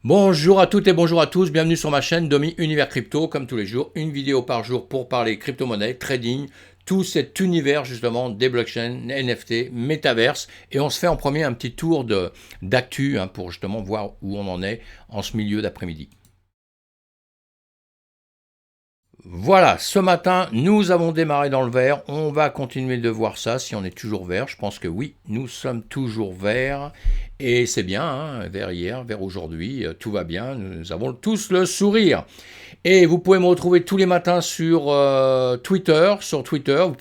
Bonjour à toutes et bonjour à tous, bienvenue sur ma chaîne Domi Univers Crypto, comme tous les jours, une vidéo par jour pour parler crypto-monnaie, trading, tout cet univers justement des blockchains, NFT, métaverse, et on se fait en premier un petit tour d'actu pour justement voir où on en est en ce milieu d'après-midi. Voilà, ce matin, nous avons démarré dans le vert. On va continuer de voir ça si on est toujours vert. Je pense que oui, nous sommes toujours verts. Et c'est bien, hein, vert hier, vert aujourd'hui, tout va bien. Nous avons tous le sourire. Et vous pouvez me retrouver tous les matins sur Twitter.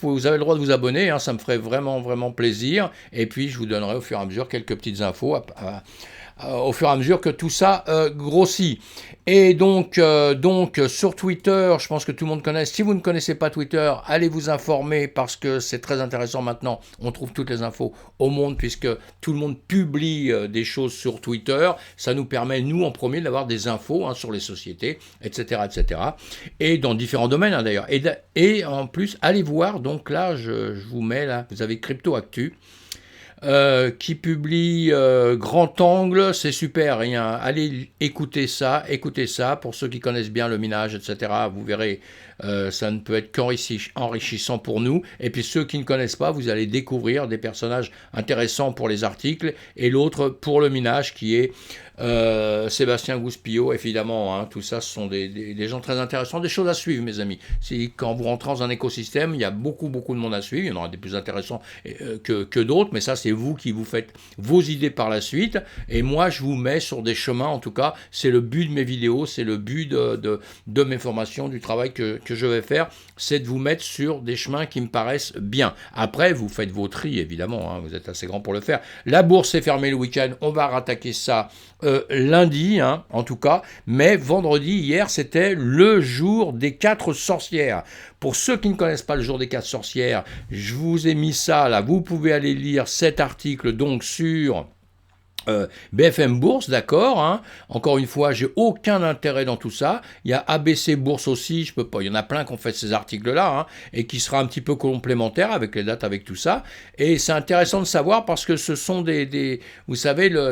Vous avez le droit de vous abonner, hein, ça me ferait vraiment, vraiment plaisir. Et puis, je vous donnerai au fur et à mesure quelques petites infos au fur et à mesure que tout ça grossit. Et donc, sur Twitter, je pense que tout le monde connaît. Si vous ne connaissez pas Twitter, allez vous informer parce que c'est très intéressant maintenant. On trouve toutes les infos au monde puisque tout le monde publie des choses sur Twitter. Ça nous permet, nous, en premier, d'avoir des infos sur les sociétés, etc., etc. Et dans différents domaines, d'ailleurs. Et en plus, allez voir. Donc là, je vous mets là, vous avez Crypto Actu. Qui publie Grand Angle, c'est super, rien. Allez écouter ça, pour ceux qui connaissent bien le minage, etc. Vous verrez, ça ne peut être qu'enrichissant pour nous. Et puis ceux qui ne connaissent pas, vous allez découvrir des personnages intéressants pour les articles, et l'autre pour le minage qui est Sébastien Gouspillot, évidemment, tout ça, ce sont des gens très intéressants, des choses à suivre, mes amis. Quand vous rentrez dans un écosystème, il y a beaucoup de monde à suivre, il y en aura des plus intéressants que d'autres, mais ça, c'est vous qui vous faites vos idées par la suite, et moi, je vous mets sur des chemins, en tout cas, c'est le but de mes vidéos, c'est le but de mes formations, du travail que je vais faire, c'est de vous mettre sur des chemins qui me paraissent bien. Après, vous faites vos tris, évidemment, vous êtes assez grand pour le faire. La bourse est fermée le week-end, on va rattaquer ça lundi, en tout cas, mais vendredi, hier, c'était le jour des 4 sorcières. Pour ceux qui ne connaissent pas le jour des 4 sorcières, je vous ai mis ça là, vous pouvez aller lire cet article donc sur BFM Bourse, d'accord, Encore une fois, j'ai aucun intérêt dans tout ça. Il y a ABC Bourse aussi, je peux pas. Il y en a plein qui ont fait ces articles-là, et qui sera un petit peu complémentaire avec les dates, avec tout ça. Et c'est intéressant de savoir parce que ce sont vous savez, dans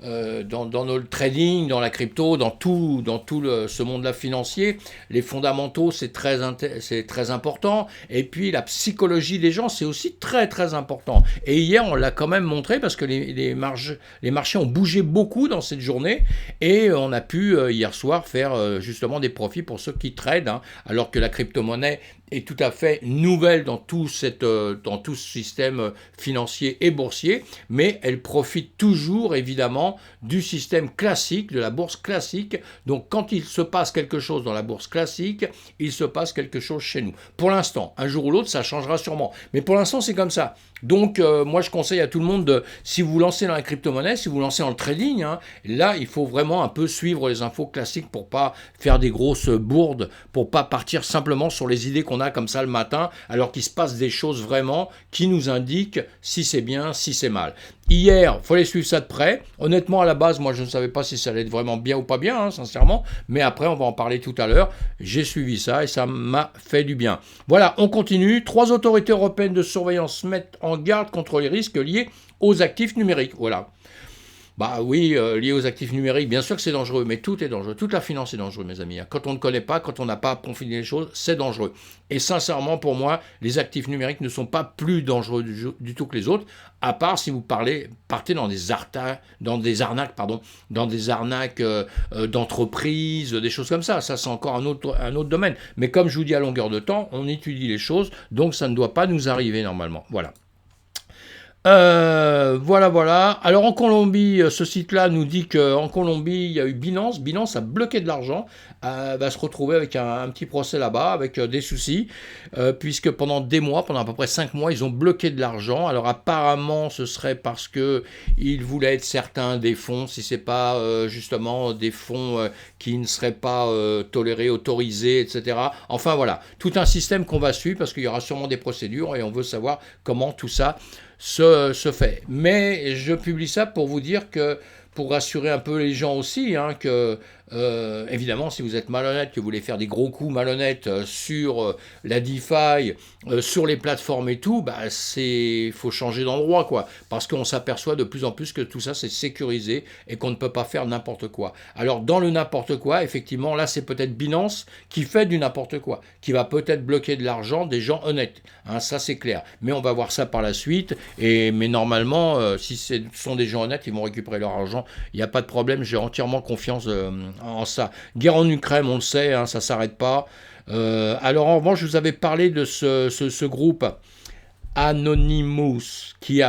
le trading, dans la crypto, dans tout ce monde-là financier, les fondamentaux, c'est très important. Et puis la psychologie des gens, c'est aussi très très important. Et hier, on l'a quand même montré parce que les marchés ont bougé beaucoup dans cette journée et on a pu hier soir faire justement des profits pour ceux qui tradent, alors que la crypto-monnaie est tout à fait nouvelle dans tout ce système financier et boursier, mais elle profite toujours évidemment du système classique, de la bourse classique. Donc quand il se passe quelque chose dans la bourse classique, il se passe quelque chose chez nous. Pour l'instant, un jour ou l'autre, ça changera sûrement. Mais pour l'instant, c'est comme ça. Donc moi, je conseille à tout le monde, si vous vous lancez dans la crypto-monnaie, si vous vous lancez dans le trading, là, il faut vraiment un peu suivre les infos classiques pour pas faire des grosses bourdes, pour pas partir simplement sur les idées qu'on a comme ça le matin, alors qu'il se passe des choses vraiment qui nous indiquent si c'est bien, si c'est mal. Hier, il fallait suivre ça de près. Honnêtement, à la base, moi, je ne savais pas si ça allait être vraiment bien ou pas bien, sincèrement. Mais après, on va en parler tout à l'heure. J'ai suivi ça et ça m'a fait du bien. Voilà, on continue. 3 autorités européennes de surveillance mettent en garde contre les risques liés aux actifs numériques. Voilà. Bah oui, lié aux actifs numériques, bien sûr que c'est dangereux, mais tout est dangereux. Toute la finance est dangereuse, mes amis. Quand on ne connaît pas, quand on n'a pas peaufiné les choses, c'est dangereux. Et sincèrement, pour moi, les actifs numériques ne sont pas plus dangereux du tout que les autres, à part si vous partez dans des arnaques d'entreprises, des choses comme ça. Ça, c'est encore un autre domaine. Mais comme je vous dis à longueur de temps, on étudie les choses, donc ça ne doit pas nous arriver normalement. Voilà. Voilà. Alors en Colombie, ce site-là nous dit qu'en Colombie, il y a eu Binance. Binance a bloqué de l'argent, va se retrouver avec un petit procès là-bas, avec des soucis, puisque pendant des mois, pendant à peu près 5 mois, ils ont bloqué de l'argent. Alors apparemment, ce serait parce que ils voulaient être certains des fonds, si c'est pas justement des fonds qui ne seraient pas tolérés, autorisés, etc. Enfin voilà, tout un système qu'on va suivre parce qu'il y aura sûrement des procédures et on veut savoir comment tout ça se fait. Mais je publie ça pour vous dire que, pour rassurer un peu les gens aussi, que Évidemment, si vous êtes malhonnête, que vous voulez faire des gros coups malhonnêtes sur la DeFi, sur les plateformes et tout, bah faut changer d'endroit, quoi. Parce qu'on s'aperçoit de plus en plus que tout ça c'est sécurisé et qu'on ne peut pas faire n'importe quoi. Alors dans le n'importe quoi, effectivement, là c'est peut-être Binance qui fait du n'importe quoi, qui va peut-être bloquer de l'argent des gens honnêtes. Hein, ça c'est clair. Mais on va voir ça par la suite. Mais normalement, si ce sont des gens honnêtes, ils vont récupérer leur argent. Il n'y a pas de problème. J'ai entièrement confiance en ça. Guerre en Ukraine, on le sait, hein, ça ne s'arrête pas. Alors en revanche, je vous avais parlé de ce groupe Anonymous, qui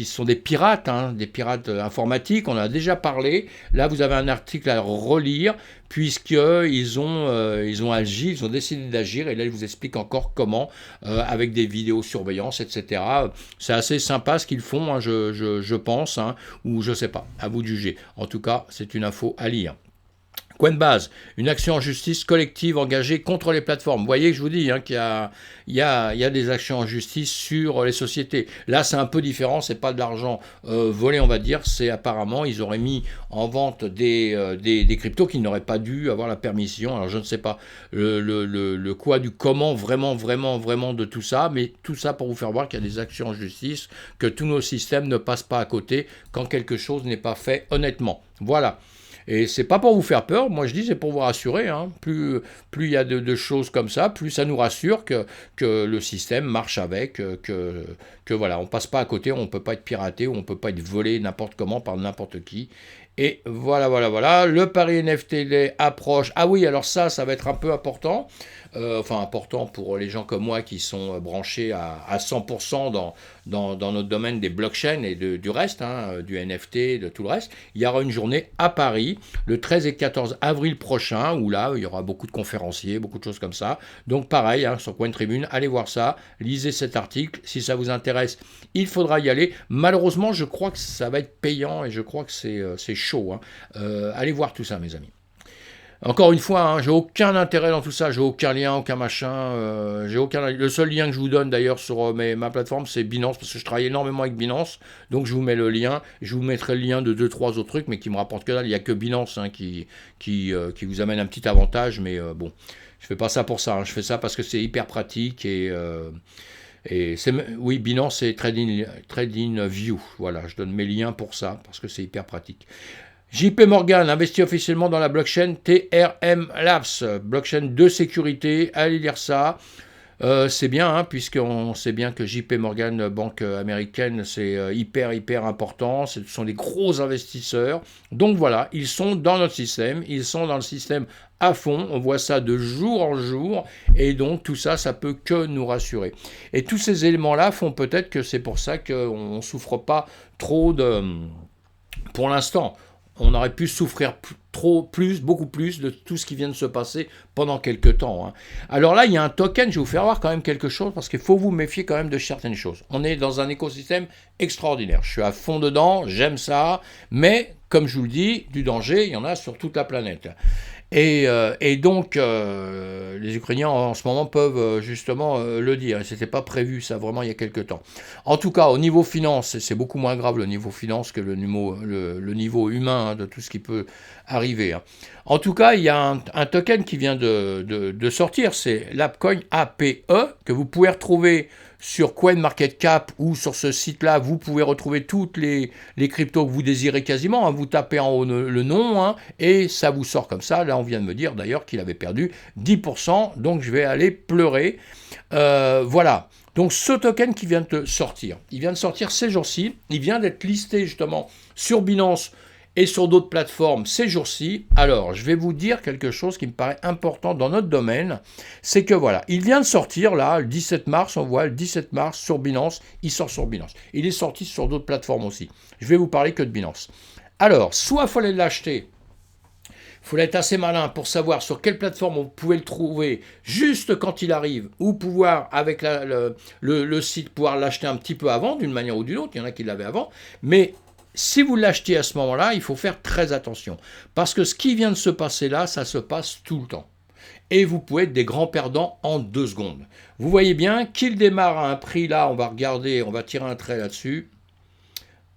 sont des pirates, hein, des pirates informatiques, on en a déjà parlé. Là, vous avez un article à relire, puisqu'ils ont agi, ils ont décidé d'agir, et là, je vous explique encore comment, avec des vidéosurveillance, etc. C'est assez sympa ce qu'ils font, hein, je pense, hein, ou je sais pas, à vous de juger. En tout cas, c'est une info à lire. Coinbase, une action en justice collective engagée contre les plateformes. Vous voyez que je vous dis hein, qu'il y a des actions en justice sur les sociétés. Là, c'est un peu différent, c'est pas de l'argent volé, on va dire. C'est apparemment, ils auraient mis en vente des cryptos qui n'auraient pas dû avoir la permission. Alors, je ne sais pas le quoi, du comment, vraiment de tout ça, mais tout ça pour vous faire voir qu'il y a des actions en justice, que tous nos systèmes ne passent pas à côté quand quelque chose n'est pas fait honnêtement. Voilà. Et c'est pas pour vous faire peur, moi je dis c'est pour vous rassurer. Hein. Plus il y a de choses comme ça, plus ça nous rassure que le système marche avec, que voilà, on passe pas à côté, on peut pas être piraté, ou on peut pas être volé n'importe comment par n'importe qui. Et voilà. Le Paris NFT Day approche. Ah oui, alors ça va être un peu important. Enfin, important pour les gens comme moi qui sont branchés à 100% dans notre domaine des blockchains et du reste, hein, du NFT, de tout le reste. Il y aura une journée à Paris, le 13 et 14 avril prochain, où là, il y aura beaucoup de conférenciers, beaucoup de choses comme ça. Donc pareil, hein, sur Coin Tribune, allez voir ça, lisez cet article. Si ça vous intéresse, il faudra y aller. Malheureusement, je crois que ça va être payant et je crois que c'est chaud. Hein. Allez voir tout ça, mes amis. Encore une fois, hein, j'ai aucun intérêt dans tout ça, j'ai aucun lien, aucun machin, Le seul lien que je vous donne d'ailleurs sur ma plateforme, c'est Binance, parce que je travaille énormément avec Binance, donc je vous mets le lien, je vous mettrai le lien de 2-3 autres trucs, mais qui me rapportent que dalle. Il n'y a que Binance hein, qui vous amène un petit avantage, mais bon, je fais pas ça pour ça, hein, je fais ça parce que c'est hyper pratique oui, Binance c'est Trading View, voilà, je donne mes liens pour ça, parce que c'est hyper pratique. JP Morgan investit officiellement dans la blockchain TRM Labs, blockchain de sécurité, allez lire ça. C'est bien, hein, puisqu'on sait bien que JP Morgan, banque américaine, c'est hyper important, ce sont des gros investisseurs. Donc voilà, ils sont dans notre système, ils sont dans le système à fond, on voit ça de jour en jour, et donc tout ça, ça peut que nous rassurer. Et tous ces éléments-là font peut-être que c'est pour ça qu'on ne souffre pas trop pour l'instant. On aurait pu souffrir beaucoup plus de tout ce qui vient de se passer pendant quelques temps. Hein. Alors là, il y a un token, je vais vous faire voir quand même quelque chose, parce qu'il faut vous méfier quand même de certaines choses. On est dans un écosystème extraordinaire. Je suis à fond dedans, j'aime ça, mais comme je vous le dis, du danger, il y en a sur toute la planète. Et donc, les Ukrainiens en ce moment peuvent justement le dire. Et c'était pas prévu ça vraiment il y a quelques temps. En tout cas, au niveau finance, c'est beaucoup moins grave le niveau finance que le niveau humain hein, de tout ce qui peut arriver. Hein. En tout cas, il y a un token qui vient de sortir, c'est l'Apcoin APE, que vous pouvez retrouver sur CoinMarketCap ou sur ce site-là, vous pouvez retrouver toutes les cryptos que vous désirez quasiment. Hein. Vous tapez en haut le nom hein, et ça vous sort comme ça. Là, on vient de me dire d'ailleurs qu'il avait perdu 10%, donc je vais aller pleurer. Voilà. Donc ce token qui vient de sortir, il vient de sortir ces jours-ci, il vient d'être listé justement sur Binance et sur d'autres plateformes ces jours-ci. Alors, je vais vous dire quelque chose qui me paraît important dans notre domaine, c'est que voilà, il vient de sortir là, le 17 mars, on voit le 17 mars sur Binance, il sort sur Binance. Il est sorti sur d'autres plateformes aussi. Je vais vous parler que de Binance. Alors, soit il fallait l'acheter, il faut être assez malin pour savoir sur quelle plateforme on pouvait le trouver juste quand il arrive, ou pouvoir, avec le site, pouvoir l'acheter un petit peu avant, d'une manière ou d'une autre, il y en a qui l'avaient avant, mais si vous l'achetez à ce moment-là, il faut faire très attention. Parce que ce qui vient de se passer là, ça se passe tout le temps. Et vous pouvez être des grands perdants en 2 secondes. Vous voyez bien qu'il démarre à un prix là, on va regarder, on va tirer un trait là-dessus.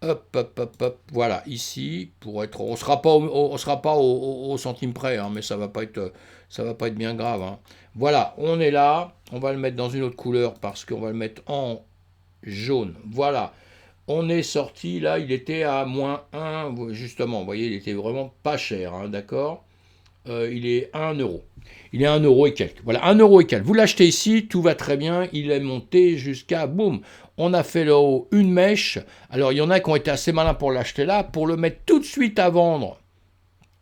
Hop, hop, hop, hop, voilà, ici, pour être, on sera pas au centime près, hein, mais ça va pas être bien grave, hein. Voilà, on est là, on va le mettre dans une autre couleur parce qu'on va le mettre en jaune. Voilà, on est sorti, là, il était à -1, justement, vous voyez, il était vraiment pas cher, hein, d'accord. Il est à 1 euro. Il est à 1 euro et quelques. Voilà, 1 euro et quelques. Vous l'achetez ici, tout va très bien. Il est monté jusqu'à boum. On a fait le haut une mèche. Alors, il y en a qui ont été assez malins pour l'acheter là, pour le mettre tout de suite à vendre,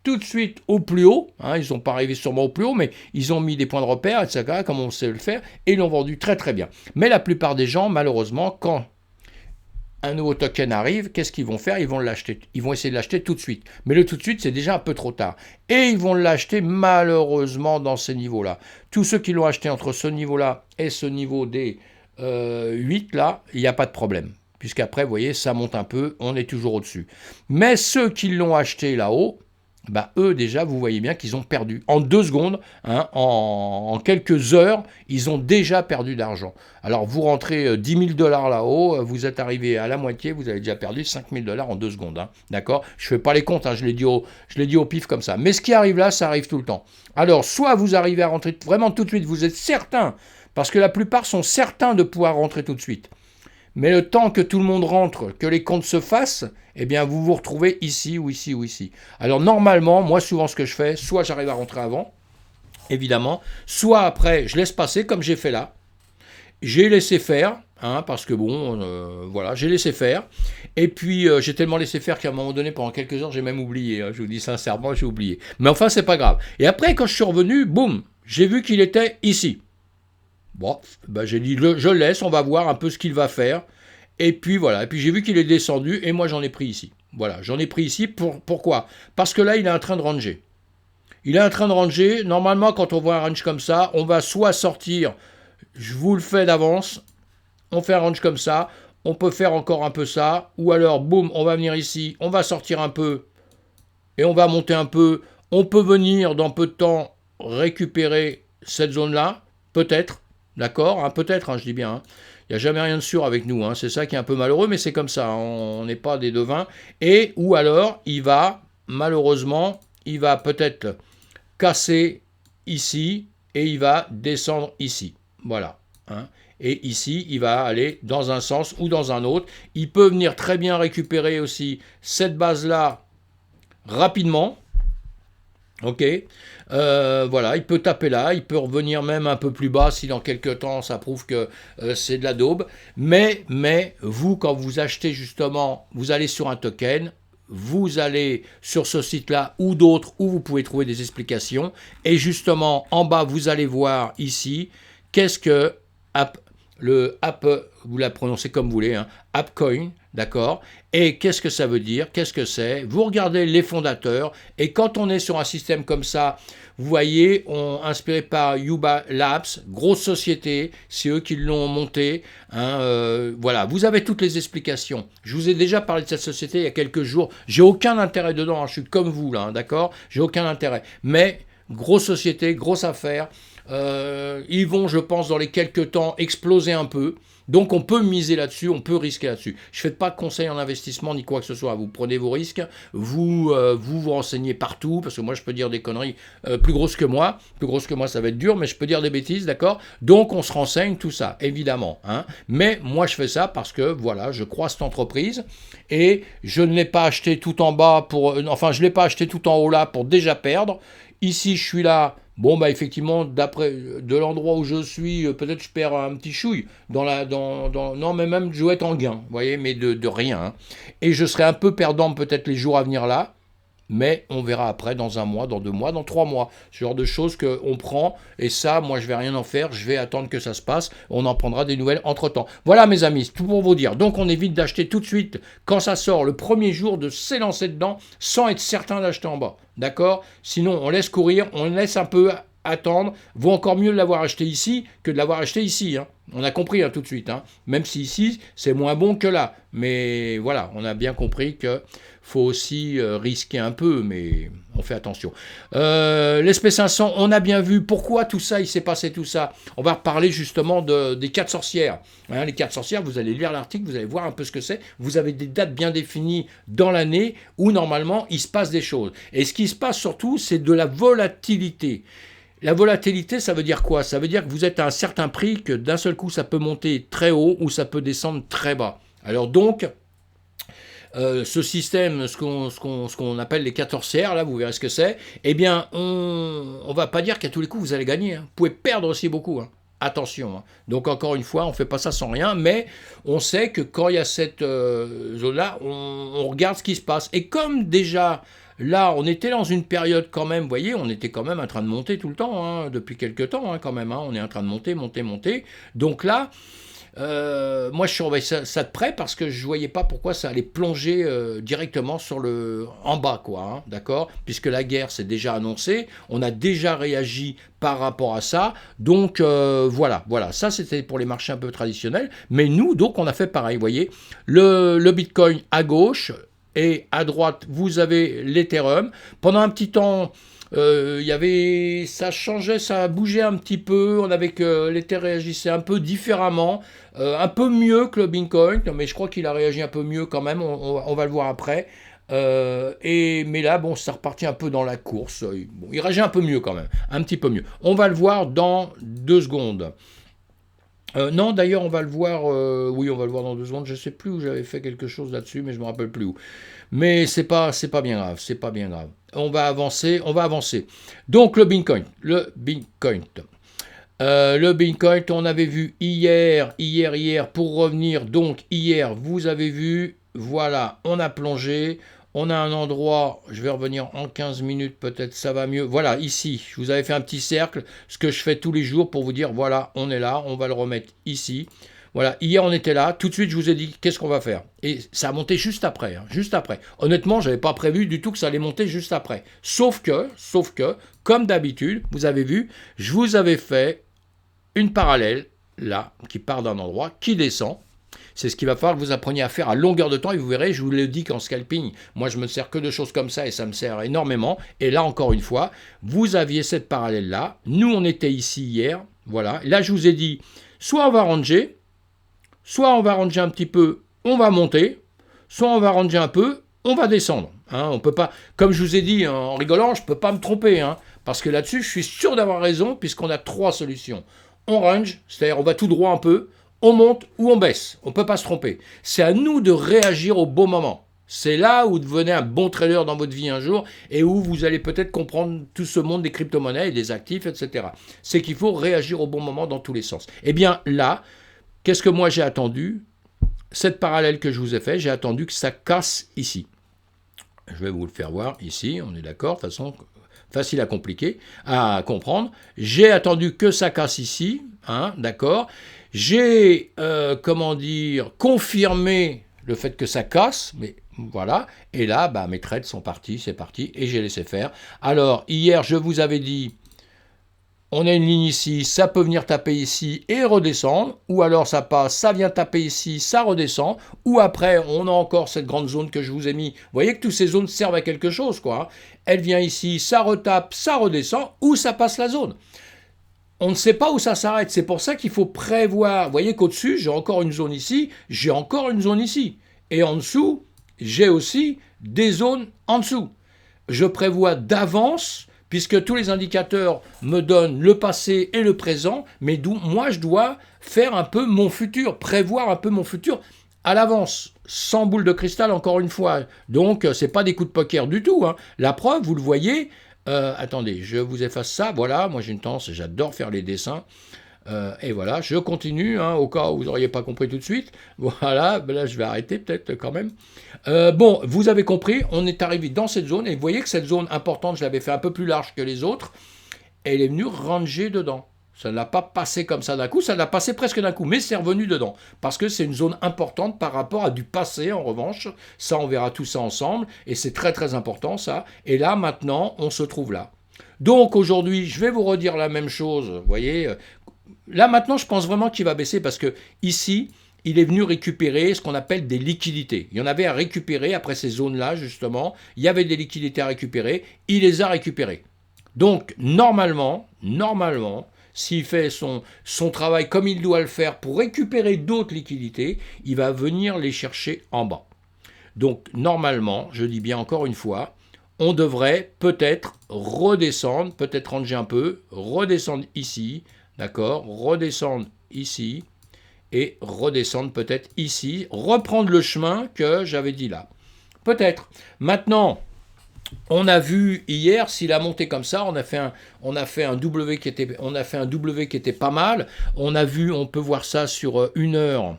tout de suite au plus haut. Hein, ils ne sont pas arrivés sûrement au plus haut, mais ils ont mis des points de repère, etc., comme on sait le faire, et ils l'ont vendu très très bien. Mais la plupart des gens, malheureusement, quand un nouveau token arrive, qu'est-ce qu'ils vont faire? Ils vont l'acheter. Ils vont essayer de l'acheter tout de suite. Mais le tout de suite, c'est déjà un peu trop tard. Et ils vont l'acheter malheureusement dans ces niveaux-là. Tous ceux qui l'ont acheté entre ce niveau-là et ce niveau des 8, là, il n'y a pas de problème. Puisqu'après, vous voyez, ça monte un peu, on est toujours au-dessus. Mais ceux qui l'ont acheté là-haut, bah, eux déjà, vous voyez bien qu'ils ont perdu. En 2 secondes, hein, en quelques heures, ils ont déjà perdu d'argent. Alors vous rentrez 10 000 dollars là-haut, vous êtes arrivé à la moitié, vous avez déjà perdu 5 000 dollars en 2 secondes. Hein, d'accord? Je ne fais pas les comptes, hein, je l'ai dit au pif comme ça. Mais ce qui arrive là, ça arrive tout le temps. Alors soit vous arrivez à rentrer vraiment tout de suite, vous êtes certain, parce que la plupart sont certains de pouvoir rentrer tout de suite. Mais le temps que tout le monde rentre, que les comptes se fassent, eh bien vous vous retrouvez ici ou ici ou ici. Alors normalement, moi souvent ce que je fais, soit j'arrive à rentrer avant, évidemment, soit après je laisse passer comme j'ai fait là. J'ai laissé faire, hein, parce que bon, voilà, j'ai laissé faire. Et puis j'ai tellement laissé faire qu'à un moment donné, pendant quelques heures, j'ai même oublié. Hein, je vous dis sincèrement, j'ai oublié. Mais enfin, c'est pas grave. Et après, quand je suis revenu, boum, j'ai vu qu'il était ici. Bon, ben j'ai dit, je laisse, on va voir un peu ce qu'il va faire. Et puis voilà, et puis j'ai vu qu'il est descendu, et moi j'en ai pris ici. Voilà, j'en ai pris ici, pourquoi? Parce que là, il est en train de ranger. Il est en train de ranger, normalement, quand on voit un range comme ça, on va soit sortir, je vous le fais d'avance, on fait un range comme ça, on peut faire encore un peu ça, ou alors, boum, on va venir ici, on va sortir un peu, et on va monter un peu. On peut venir, dans peu de temps, récupérer cette zone-là, peut-être, d'accord, hein, peut-être, hein, je dis bien, hein. Il n'y a jamais rien de sûr avec nous, hein. C'est ça qui est un peu malheureux, mais c'est comme ça, hein. On n'est pas des devins. Et ou alors, il va, malheureusement, il va peut-être casser ici et il va descendre ici. Voilà, hein. Et ici, il va aller dans un sens ou dans un autre. Il peut venir très bien récupérer aussi cette base-là rapidement. Ok, voilà, il peut taper là, il peut revenir même un peu plus bas si dans quelques temps ça prouve que c'est de la daube. Mais vous, quand vous achetez justement, vous allez sur un token, vous allez sur ce site-là ou d'autres où vous pouvez trouver des explications. Et justement, en bas, vous allez voir ici, qu'est-ce que le App, vous la prononcez comme vous voulez, hein, AppCoin, d'accord? Et qu'est-ce que ça veut dire? Qu'est-ce que c'est? Vous regardez les fondateurs, et quand on est sur un système comme ça, vous voyez, inspiré par Yuga Labs, grosse société, c'est eux qui l'ont monté, hein, voilà, vous avez toutes les explications. Je vous ai déjà parlé de cette société il y a quelques jours, j'ai aucun intérêt dedans, hein, je suis comme vous là, hein, d'accord? J'ai aucun intérêt, mais grosse société, grosse affaire. Ils vont, je pense, dans les quelques temps exploser un peu. Donc on peut miser là-dessus, on peut risquer là-dessus. Je ne fais pas de conseils en investissement ni quoi que ce soit. Vous prenez vos risques, vous renseignez partout, parce que moi je peux dire des conneries plus grosses que moi. Plus grosses que moi, ça va être dur, mais je peux dire des bêtises, d'accord? Donc on se renseigne, tout ça, évidemment. Hein. Mais moi je fais ça parce que, voilà, je crois cette entreprise et je ne l'ai pas acheté tout en bas enfin je ne l'ai pas acheté tout en haut là pour déjà perdre. Ici je suis là. Bon, bah effectivement, d'après de l'endroit où je suis, peut-être je perds un petit chouille. Non, mais même je vais être en gain, vous voyez, mais de rien. Hein. Et je serai un peu perdant peut-être les jours à venir là, mais on verra après, dans 1 mois, dans 2 mois, dans 3 mois. Ce genre de choses qu'on prend, et ça, moi je vais rien en faire, je vais attendre que ça se passe, on en prendra des nouvelles entre-temps. Voilà mes amis, c'est tout pour vous dire. Donc on évite d'acheter tout de suite, quand ça sort, le premier jour, de s'élancer dedans, sans être certain d'acheter en bas. D'accord? Sinon, on laisse courir, on laisse un peu attendre, vaut encore mieux de l'avoir acheté ici que de l'avoir acheté ici. Hein. On a compris tout de suite, hein. Même si ici, c'est moins bon que là. Mais voilà, on a bien compris qu'il faut aussi risquer un peu, mais on fait attention. L'SP500, on a bien vu pourquoi tout ça, il s'est passé tout ça. On va reparler justement des 4 sorcières. Hein, les 4 sorcières, vous allez lire l'article, vous allez voir un peu ce que c'est. Vous avez des dates bien définies dans l'année où normalement il se passe des choses. Et ce qui se passe surtout, c'est de la volatilité. La volatilité, ça veut dire quoi? Ça veut dire que vous êtes à un certain prix, que d'un seul coup, ça peut monter très haut ou ça peut descendre très bas. Alors donc, ce système, ce qu'on appelle les 14 CR, là, vous verrez ce que c'est, eh bien, on ne va pas dire qu'à tous les coups, vous allez gagner. Hein. Vous pouvez perdre aussi beaucoup. Hein. Attention. Hein. Donc, encore une fois, on ne fait pas ça sans rien, mais on sait que quand il y a cette zone-là, on regarde ce qui se passe. Et comme déjà... Là, on était dans une période quand même, vous voyez, on était quand même en train de monter tout le temps, hein, depuis quelques temps quand même, hein, on est en train de monter. Donc là, moi je surveille ça de près parce que je ne voyais pas pourquoi ça allait plonger directement en bas, quoi, hein, d'accord? Puisque la guerre s'est déjà annoncée, on a déjà réagi par rapport à ça, donc voilà, ça c'était pour les marchés un peu traditionnels, mais nous, donc on a fait pareil, vous voyez, le Bitcoin à gauche, et à droite, vous avez l'Ethereum. Pendant un petit temps, ça changeait, ça bougeait un petit peu. On avait que l'Ether réagissait un peu différemment, un peu mieux que le Bitcoin, mais je crois qu'il a réagi un peu mieux quand même. On va le voir après. Mais là, bon, ça repartit un peu dans la course. Bon, il réagit un peu mieux quand même, un petit peu mieux. On va le voir dans 2 secondes. Non, d'ailleurs, on va le voir. Oui, on va le voir dans 2 secondes. Je ne sais plus où j'avais fait quelque chose là-dessus, mais je me rappelle plus où. Mais c'est pas bien grave. C'est pas bien grave. On va avancer. Donc le Bitcoin. Le Bitcoin, on avait vu hier. Pour revenir, donc hier, vous avez vu. Voilà, on a plongé. On a un endroit, je vais revenir en 15 minutes, peut-être ça va mieux. Voilà, ici, je vous avais fait un petit cercle, ce que je fais tous les jours pour vous dire, voilà, on est là, on va le remettre ici. Voilà, hier on était là, tout de suite je vous ai dit, qu'est-ce qu'on va faire? Et ça a monté juste après, hein, juste après. Honnêtement, je n'avais pas prévu du tout que ça allait monter juste après. Sauf que, comme d'habitude, vous avez vu, je vous avais fait une parallèle, là, qui part d'un endroit, qui descend. C'est ce qu'il va falloir que vous appreniez à faire à longueur de temps et vous verrez, je vous le dis qu'en scalping, moi je me sers que de choses comme ça et ça me sert énormément. Et là encore une fois, vous aviez cette parallèle-là, nous on était ici hier, voilà. Là je vous ai dit, soit on va ranger un petit peu, on va monter, soit on va ranger un peu, on va descendre. Hein, on peut pas, comme je vous ai dit en rigolant, je ne peux pas me tromper, hein, parce que là-dessus je suis sûr d'avoir raison puisqu'on a 3 solutions. On range, c'est-à-dire on va tout droit un peu, on monte ou on baisse. On ne peut pas se tromper. C'est à nous de réagir au bon moment. C'est là où vous devenez un bon trader dans votre vie un jour et où vous allez peut-être comprendre tout ce monde des crypto-monnaies et des actifs, etc. C'est qu'il faut réagir au bon moment dans tous les sens. Eh bien là, qu'est-ce que moi j'ai attendu? Cette parallèle que je vous ai fait, j'ai attendu que ça casse ici. Je vais vous le faire voir ici, on est d'accord, de toute façon facile à comprendre. J'ai attendu que ça casse ici, hein, d'accord. J'ai, confirmé le fait que ça casse, mais voilà. Et là, mes trades sont partis, c'est parti, et j'ai laissé faire. Alors, hier, je vous avais dit, on a une ligne ici, ça peut venir taper ici et redescendre, ou alors ça passe, ça vient taper ici, ça redescend, ou après, on a encore cette grande zone que je vous ai mis. Vous voyez que toutes ces zones servent à quelque chose, quoi. Elle vient ici, ça retape, ça redescend, ou ça passe la zone. On ne sait pas où ça s'arrête, c'est pour ça qu'il faut prévoir. Vous voyez qu'au-dessus, j'ai encore une zone ici, j'ai encore une zone ici. Et en dessous, j'ai aussi des zones en dessous. Je prévois d'avance, puisque tous les indicateurs me donnent le passé et le présent, mais moi je dois faire un peu mon futur, prévoir un peu mon futur à l'avance, sans boule de cristal encore une fois. Donc, ce n'est pas des coups de poker du tout. Hein. La preuve, vous le voyez... attendez, je vous efface ça, voilà, moi j'ai une tendance, j'adore faire les dessins, et voilà, je continue, hein, au cas où vous n'auriez pas compris tout de suite, voilà, là je vais arrêter peut-être quand même. Bon, vous avez compris, on est arrivé dans cette zone, et vous voyez que cette zone importante, je l'avais fait un peu plus large que les autres, elle est venue ranger dedans. Ça ne l'a pas passé comme ça d'un coup, ça l'a passé presque d'un coup, mais c'est revenu dedans. Parce que c'est une zone importante par rapport à du passé, en revanche. Ça, on verra tout ça ensemble, et c'est très très important ça. Et là, maintenant, on se trouve là. Donc aujourd'hui, je vais vous redire la même chose, vous voyez. Là maintenant, je pense vraiment qu'il va baisser parce que ici, il est venu récupérer ce qu'on appelle des liquidités. Il y en avait à récupérer après ces zones-là, justement. Il y avait des liquidités à récupérer. Il les a récupérées. Donc, normalement, s'il fait son travail comme il doit le faire pour récupérer d'autres liquidités, il va venir les chercher en bas. Donc, normalement, je dis bien encore une fois, on devrait peut-être redescendre, peut-être ranger un peu, redescendre ici, d'accord, redescendre ici, et redescendre peut-être ici, reprendre le chemin que j'avais dit là. Peut-être. Maintenant, on a vu hier, s'il a monté comme ça, on a fait un W qui était pas mal. On peut voir ça sur 1 heure.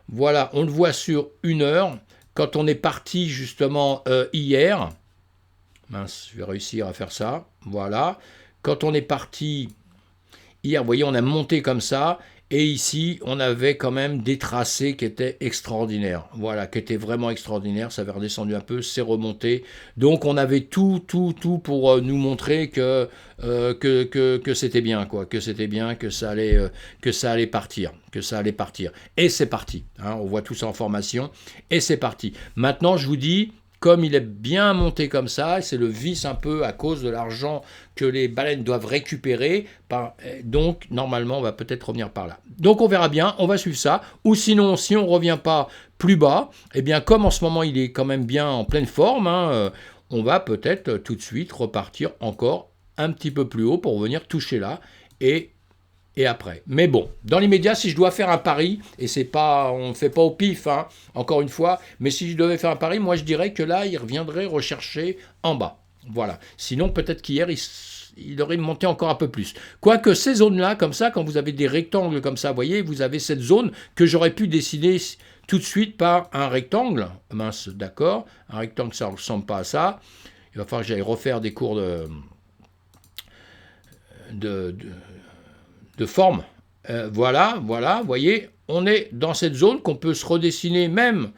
Voilà, on le voit sur 1 heure. Quand on est parti justement hier, mince, je vais réussir à faire ça. Voilà, quand on est parti hier, vous voyez, on a monté comme ça. Et ici, on avait quand même des tracés qui étaient extraordinaires. Voilà, qui étaient vraiment extraordinaires. Ça avait redescendu un peu, c'est remonté. Donc, on avait tout pour nous montrer que c'était bien, quoi. Que c'était bien, que ça allait partir. Et c'est parti. Hein, on voit tout ça en formation. Et c'est parti. Maintenant, je vous dis, comme il est bien monté comme ça, c'est le vice un peu à cause de l'argent que les baleines doivent récupérer. Donc, normalement, on va peut-être revenir par là. Donc, on verra bien, on va suivre ça. Ou sinon, si on ne revient pas plus bas, eh bien, comme en ce moment, il est quand même bien en pleine forme, hein, on va peut-être tout de suite repartir encore un petit peu plus haut pour venir toucher là et après. Mais bon, dans l'immédiat, si je dois faire un pari, et on ne fait pas au pif, hein, encore une fois, mais si je devais faire un pari, moi je dirais que là, il reviendrait rechercher en bas. Voilà. Sinon, peut-être qu'hier, il aurait monté encore un peu plus. Quoique ces zones-là, comme ça, quand vous avez des rectangles comme ça, vous voyez, vous avez cette zone que j'aurais pu dessiner tout de suite par un rectangle. Mince, d'accord. Un rectangle, ça ne ressemble pas à ça. Il va falloir que j'aille refaire des cours de forme. Voilà, vous voyez, on est dans cette zone qu'on peut se redessiner même.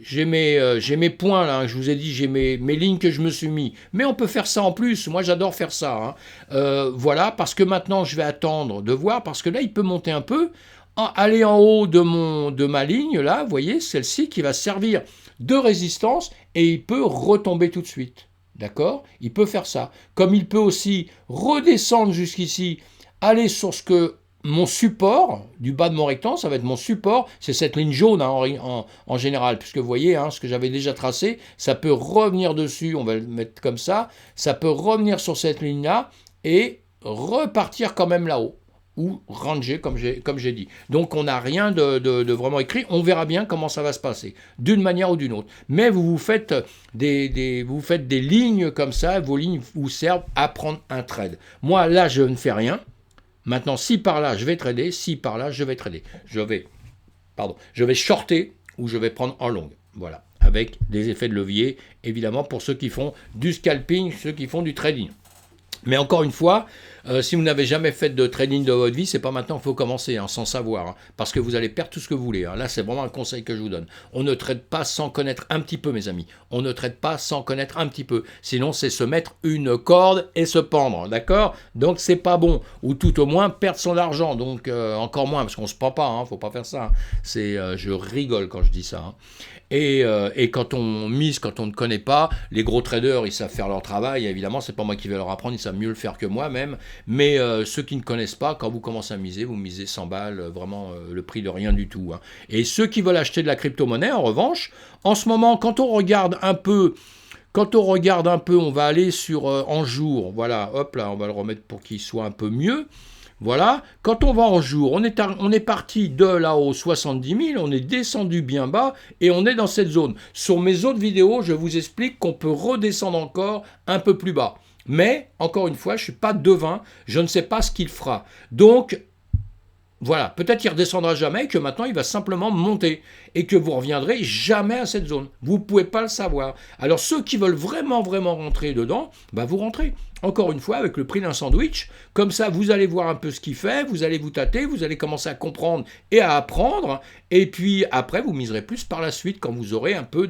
J'ai mes points là, je vous ai dit, j'ai mes lignes que je me suis mis. Mais on peut faire ça en plus, moi j'adore faire ça. Hein. Voilà, parce que maintenant je vais attendre de voir, parce que là il peut monter un peu, aller en haut de ma ligne, là, vous voyez, celle-ci qui va servir de résistance, et il peut retomber tout de suite. D'accord? Il peut faire ça. Comme il peut aussi redescendre jusqu'ici, aller sur ce que mon support, du bas de mon rectangle, ça va être mon support, c'est cette ligne jaune hein, en général, puisque vous voyez, hein, ce que j'avais déjà tracé, ça peut revenir dessus, on va le mettre comme ça peut revenir sur cette ligne-là, et repartir quand même là-haut, ou ranger comme j'ai dit. Donc on n'a rien de vraiment écrit, on verra bien comment ça va se passer, d'une manière ou d'une autre. Mais vous faites des lignes comme ça, vos lignes vous servent à prendre un trade. Moi là je ne fais rien. Maintenant, si par là je vais trader, si par là je vais trader. Je vais shorter ou je vais prendre en longue. Voilà, avec des effets de levier, évidemment, pour ceux qui font du scalping, ceux qui font du trading. Mais encore une fois, si vous n'avez jamais fait de trading de votre vie, c'est pas maintenant qu'il faut commencer, hein, sans savoir, hein, parce que vous allez perdre tout ce que vous voulez. Hein. Là, c'est vraiment un conseil que je vous donne. On ne trade pas sans connaître un petit peu, mes amis. On ne trade pas sans connaître un petit peu. Sinon, c'est se mettre une corde et se pendre, d'accord? Donc, c'est pas bon. Ou tout au moins, perdre son argent. Donc, encore moins, parce qu'on se prend pas, hein, faut pas faire ça. Hein. Je rigole quand je dis ça. Hein. Et quand on mise, quand on ne connaît pas, les gros traders, ils savent faire leur travail, évidemment, c'est pas moi qui vais leur apprendre, ils savent mieux le faire que moi même, mais ceux qui ne connaissent pas, quand vous commencez à miser, vous misez 100 balles, vraiment le prix de rien du tout. Hein. Et ceux qui veulent acheter de la crypto-monnaie, en revanche, en ce moment, quand on regarde un peu, on va aller sur en jour, voilà, hop là, on va le remettre pour qu'il soit un peu mieux. Voilà, quand on va en jour, on est parti de là-haut 70 000, on est descendu bien bas et on est dans cette zone. Sur mes autres vidéos, je vous explique qu'on peut redescendre encore un peu plus bas. Mais, encore une fois, je ne suis pas devin, je ne sais pas ce qu'il fera. Donc, Voilà, peut-être il redescendra jamais, que maintenant il va simplement monter et que vous reviendrez jamais à cette zone. Vous ne pouvez pas le savoir. Alors ceux qui veulent vraiment, vraiment rentrer dedans, bah vous rentrez. Encore une fois, avec le prix d'un sandwich, comme ça vous allez voir un peu ce qu'il fait, vous allez vous tâter, vous allez commencer à comprendre et à apprendre, et puis après vous miserez plus par la suite quand vous aurez un peu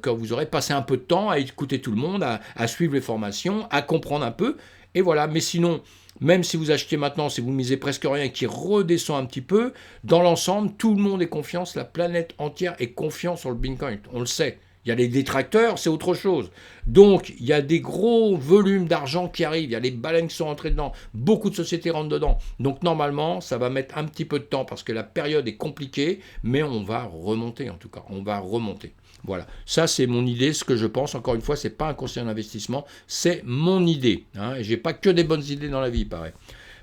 quand vous aurez passé un peu de temps à écouter tout le monde, à suivre les formations, à comprendre un peu, et voilà. Mais sinon, même si vous achetez maintenant, si vous misez presque rien et qui redescend un petit peu, dans l'ensemble, tout le monde est confiant, la planète entière est confiante sur le Bitcoin. On le sait. Il y a les détracteurs, c'est autre chose. Donc, il y a des gros volumes d'argent qui arrivent, il y a les baleines qui sont entrées dedans, beaucoup de sociétés rentrent dedans. Donc, normalement, ça va mettre un petit peu de temps parce que la période est compliquée, mais on va remonter en tout cas, on va remonter. Voilà, ça c'est mon idée, ce que je pense. Encore une fois, c'est pas un conseil d'investissement, c'est mon idée. Hein, et j'ai pas que des bonnes idées dans la vie, pareil.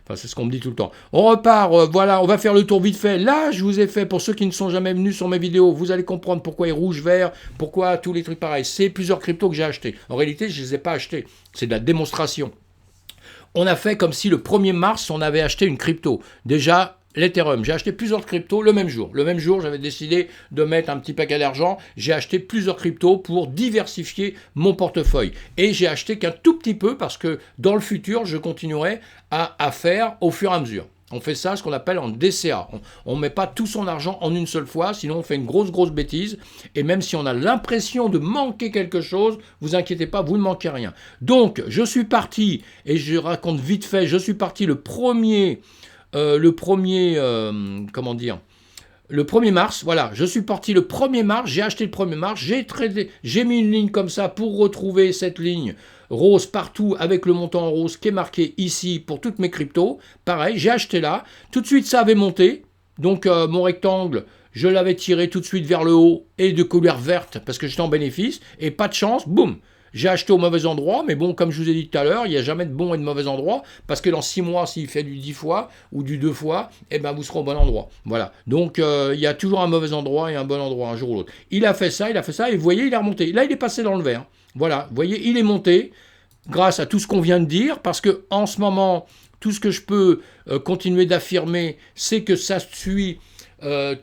Enfin, c'est ce qu'on me dit tout le temps. On repart, voilà, on va faire le tour vite fait. Là, je vous ai fait, pour ceux qui ne sont jamais venus sur mes vidéos, vous allez comprendre pourquoi il est rouge, vert, pourquoi tous les trucs pareils. C'est plusieurs cryptos que j'ai achetés. En réalité, je ne les ai pas achetés. C'est de la démonstration. On a fait comme si le 1er mars, on avait acheté une crypto. Déjà, l'Ethereum. J'ai acheté plusieurs cryptos le même jour. Le même jour, j'avais décidé de mettre un petit paquet d'argent. J'ai acheté plusieurs cryptos pour diversifier mon portefeuille. Et j'ai acheté qu'un tout petit peu parce que dans le futur, je continuerai à faire au fur et à mesure. On fait ça, ce qu'on appelle en DCA. On ne met pas tout son argent en une seule fois, sinon on fait une grosse bêtise. Et même si on a l'impression de manquer quelque chose, vous inquiétez pas, vous ne manquez rien. Donc, je suis parti, et je raconte vite fait, je suis parti le 1er mars, voilà, je suis parti le 1er mars, j'ai acheté le 1er mars, j'ai mis une ligne comme ça pour retrouver cette ligne rose partout avec le montant en rose qui est marqué ici pour toutes mes cryptos. Pareil, j'ai acheté là, tout de suite ça avait monté, donc mon rectangle, je l'avais tiré tout de suite vers le haut et de couleur verte parce que j'étais en bénéfice, et pas de chance, boum. J'ai acheté au mauvais endroit, mais bon, comme je vous ai dit tout à l'heure, il n'y a jamais de bon et de mauvais endroit, parce que dans 6 mois, s'il fait du 10 fois ou du 2 fois, eh ben vous serez au bon endroit. Voilà. Donc, il y a toujours un mauvais endroit et un bon endroit, un jour ou l'autre. Il a fait ça, et vous voyez, il est remonté. Là, il est passé dans le vert. Voilà, vous voyez, il est monté grâce à tout ce qu'on vient de dire, parce que en ce moment, tout ce que je peux continuer d'affirmer, c'est que ça suit...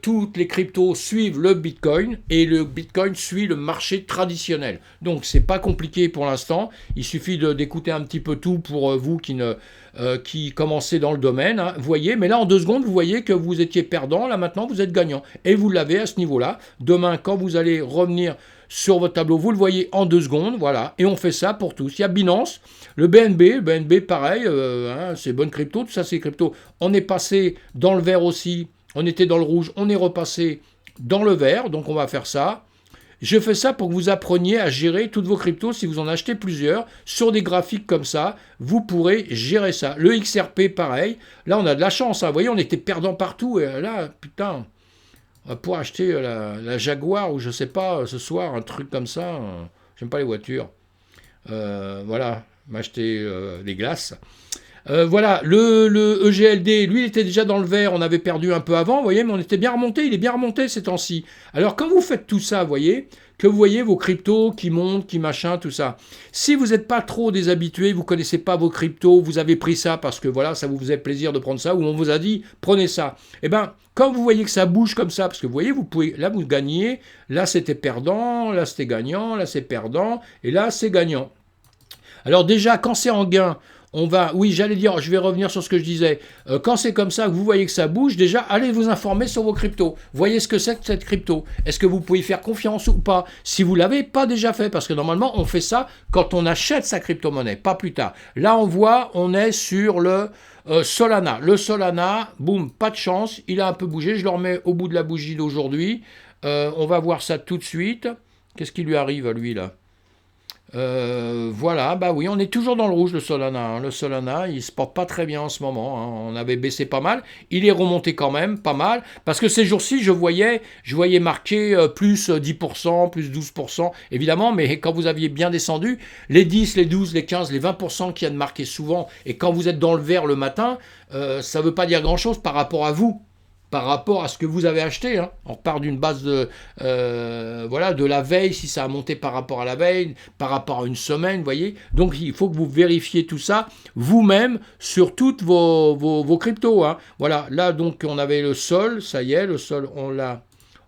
toutes les cryptos suivent le Bitcoin et le Bitcoin suit le marché traditionnel. Donc c'est pas compliqué pour l'instant. Il suffit d'écouter un petit peu tout pour vous qui commencez dans le domaine. Hein. Vous voyez, mais là en 2 secondes, vous voyez que vous étiez perdant. Là maintenant, vous êtes gagnant. Et vous l'avez à ce niveau-là. Demain, quand vous allez revenir sur votre tableau, vous le voyez en 2 secondes. Voilà. Et on fait ça pour tous. Il y a Binance, le BNB pareil. C'est bonne crypto. Tout ça, c'est crypto. On est passé dans le vert aussi. On était dans le rouge, on est repassé dans le vert, donc on va faire ça. Je fais ça pour que vous appreniez à gérer toutes vos cryptos. Si vous en achetez plusieurs, sur des graphiques comme ça, vous pourrez gérer ça. Le XRP, pareil. Là, on a de la chance. Hein. Vous voyez, on était perdant partout. Et là, putain, on va pouvoir acheter la Jaguar ou je sais pas, ce soir, un truc comme ça. J'aime pas les voitures. Voilà, m'acheter des glaces. Voilà, le EGLD, lui, il était déjà dans le vert, on avait perdu un peu avant, vous voyez, mais on était bien remonté, il est bien remonté ces temps-ci. Alors, quand vous faites tout ça, vous voyez, que vous voyez vos cryptos qui montent, qui machin, tout ça, si vous n'êtes pas trop déshabitué, vous ne connaissez pas vos cryptos, vous avez pris ça parce que, voilà, ça vous faisait plaisir de prendre ça, ou on vous a dit, prenez ça. Eh bien, quand vous voyez que ça bouge comme ça, parce que vous voyez, vous pouvez, là, vous gagnez, là, c'était perdant, là, c'était gagnant, là, c'est perdant, et là, c'est gagnant. Alors déjà, quand c'est en gain, oui, j'allais dire, je vais revenir sur ce que je disais. Quand c'est comme ça, que vous voyez que ça bouge, déjà, allez vous informer sur vos cryptos. Voyez ce que c'est que cette crypto. Est-ce que vous pouvez y faire confiance ou pas? Si vous ne l'avez pas déjà fait, parce que normalement, on fait ça quand on achète sa crypto-monnaie, pas plus tard. Là, on est sur le Solana. Le Solana, boum, pas de chance, il a un peu bougé. Je le remets au bout de la bougie d'aujourd'hui. On va voir ça tout de suite. Qu'est-ce qui lui arrive à lui, là? Voilà, bah oui, on est toujours dans le rouge, le Solana. Hein. Le Solana, il se porte pas très bien en ce moment. Hein. On avait baissé pas mal. Il est remonté quand même, pas mal. Parce que ces jours-ci, je voyais marqué plus 10%, plus 12%, évidemment. Mais quand vous aviez bien descendu, les 10, les 12, les 15, les 20% qui viennent marquer souvent, et quand vous êtes dans le vert le matin, ça veut pas dire grand-chose par rapport à vous. par rapport à ce que vous avez acheté. Hein. On repart d'une base voilà, de la veille, si ça a monté par rapport à la veille, par rapport à une semaine, vous voyez. Donc il faut que vous vérifiez tout ça vous-même sur toutes vos cryptos. Hein. Voilà, là donc on avait le sol, ça y est, le sol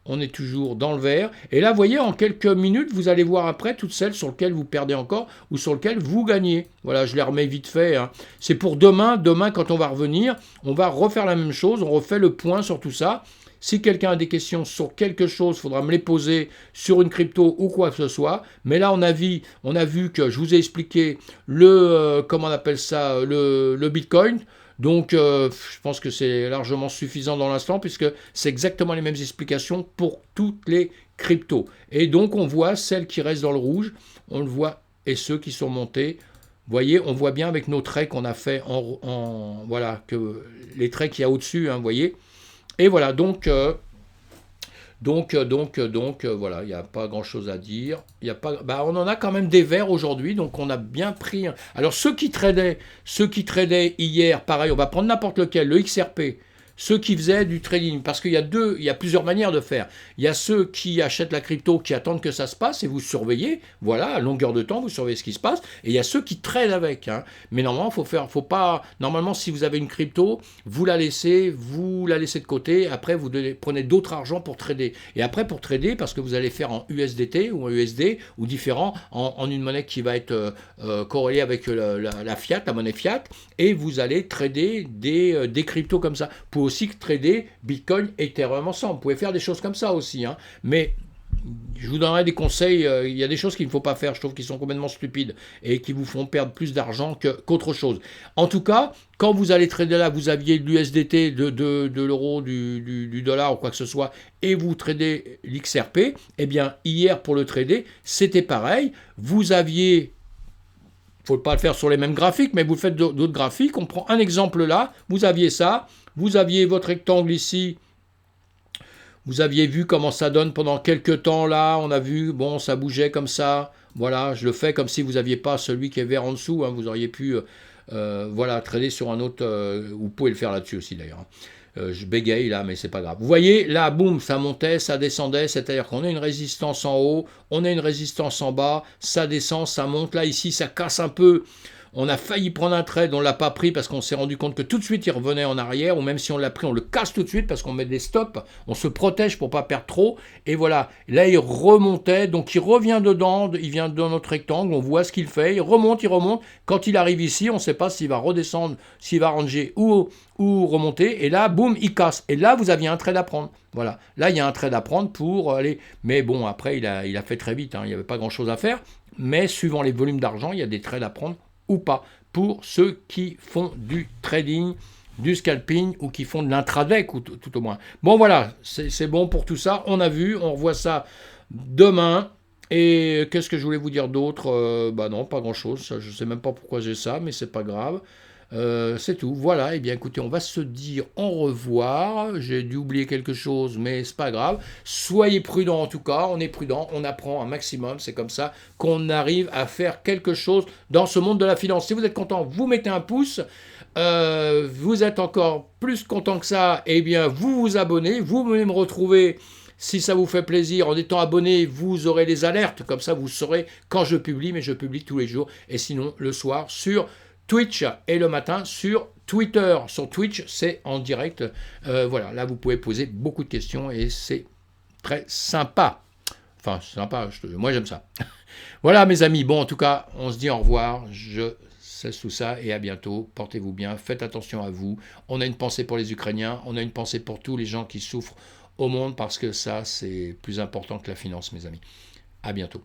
on est toujours dans le vert. Et là, vous voyez, en quelques minutes, vous allez voir après toutes celles sur lesquelles vous perdez encore ou sur lesquelles vous gagnez. Voilà, je les remets vite fait. Hein. C'est pour demain. Demain, quand on va revenir, on va refaire la même chose. On refait le point sur tout ça. Si quelqu'un a des questions sur quelque chose, il faudra me les poser sur une crypto ou quoi que ce soit. Mais là, on a vu que je vous ai expliqué comment on appelle ça, le Bitcoin. Donc, je pense que c'est largement suffisant dans l'instant, puisque c'est exactement les mêmes explications pour toutes les cryptos. Et donc, on voit celles qui restent dans le rouge, on le voit, et ceux qui sont montés. Vous voyez, on voit bien avec nos traits qu'on a fait voilà, que les traits qu'il y a au-dessus, hein, vous voyez. Et voilà, donc, voilà, il n'y a pas grand-chose à dire. On en a quand même des verts aujourd'hui, donc on a bien pris. Alors ceux qui tradaient hier, pareil, on va prendre n'importe lequel, le XRP. Ceux qui faisaient du trading, parce qu'il y a plusieurs manières de faire. Il y a ceux qui achètent la crypto, qui attendent que ça se passe, et vous surveillez, voilà, à longueur de temps, vous surveillez ce qui se passe, et il y a ceux qui tradent avec. Hein. Mais normalement, normalement, si vous avez une crypto, vous la laissez de côté, après vous prenez d'autres argent pour trader. Et après, pour trader, parce que vous allez faire en USDT ou en USD, ou différent, en une monnaie qui va être corrélée avec la fiat, la monnaie fiat, et vous allez trader des cryptos comme ça. Pour aussi trader Bitcoin et Ethereum ensemble. Vous pouvez faire des choses comme ça aussi. Hein. Mais je vous donnerai des conseils. Il y a des choses qu'il ne faut pas faire. Je trouve qu'ils sont complètement stupides et qui vous font perdre plus d'argent qu'autre chose. En tout cas, quand vous allez trader là, vous aviez de l'USDT, de l'euro, du dollar ou quoi que ce soit, et vous tradez l'XRP, eh bien, hier pour le trader, c'était pareil. Vous aviez... Il ne faut pas le faire sur les mêmes graphiques, mais vous faites d'autres graphiques. On prend un exemple là. Vous aviez ça. Vous aviez votre rectangle ici. Vous aviez vu comment ça donne pendant quelques temps là. On a vu, bon, ça bougeait comme ça. Voilà, je le fais comme si vous n'aviez pas celui qui est vert en dessous. Hein. Vous auriez pu voilà, trader sur un autre. Vous pouvez le faire là-dessus aussi d'ailleurs. Je bégaye là, mais c'est pas grave. Vous voyez, là, boum, ça montait, ça descendait, c'est-à-dire qu'on a une résistance en haut, on a une résistance en bas, ça descend, ça monte. Là, ici, ça casse un peu. On a failli prendre un trade, on ne l'a pas pris parce qu'on s'est rendu compte que tout de suite il revenait en arrière, ou même si on l'a pris, on le casse tout de suite parce qu'on met des stops, on se protège pour ne pas perdre trop, et voilà, là il remontait, donc il revient dedans, il vient dans notre rectangle, on voit ce qu'il fait, il remonte, quand il arrive ici, on ne sait pas s'il va redescendre, s'il va ranger ou remonter, et là, boum, il casse, et là vous aviez un trade à prendre. Voilà, là il y a un trade à prendre pour aller, mais bon, après il a fait très vite, hein, il n'y avait pas grand chose à faire, mais suivant les volumes d'argent, il y a des trades à prendre ou pas, pour ceux qui font du trading, du scalping, ou qui font de l'intraday, tout au moins. Bon voilà, c'est bon pour tout ça, on a vu, on revoit ça demain, et qu'est-ce que je voulais vous dire d'autre bah non, pas grand-chose, je ne sais même pas pourquoi j'ai ça, mais c'est pas grave. C'est tout, voilà, et bien écoutez, on va se dire au revoir, j'ai dû oublier quelque chose, mais c'est pas grave, soyez prudents en tout cas, on est prudent, on apprend un maximum, c'est comme ça qu'on arrive à faire quelque chose dans ce monde de la finance. Si vous êtes content, vous mettez un pouce, vous êtes encore plus content que ça, et bien vous vous abonnez, vous venez me retrouver. Si ça vous fait plaisir, en étant abonné, vous aurez les alertes, comme ça vous saurez quand je publie, mais je publie tous les jours, et sinon le soir sur Twitch et le matin sur Twitter. Sur Twitch, c'est en direct. Voilà, là, vous pouvez poser beaucoup de questions et c'est très sympa. Enfin, sympa, moi j'aime ça. Voilà, mes amis. Bon, en tout cas, on se dit au revoir. Je cesse tout ça et à bientôt. Portez-vous bien. Faites attention à vous. On a une pensée pour les Ukrainiens. On a une pensée pour tous les gens qui souffrent au monde parce que ça, c'est plus important que la finance, mes amis. À bientôt.